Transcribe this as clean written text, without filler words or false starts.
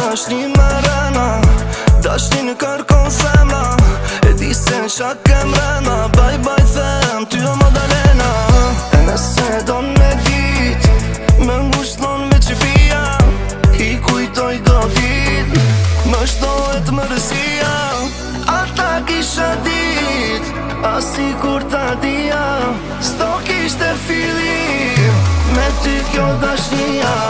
dashni më rëna, dashni në kërkon zemra. E di se në qa kem rëna, bye bye them, ty o Madalena. E nëse don me dit, me ngushton me qipia, i kujtoj do dit, më shtohet mërësia. Ata kisha dit, asi kur ta dia, s'do kishte fillim, me ty kjo dashnia.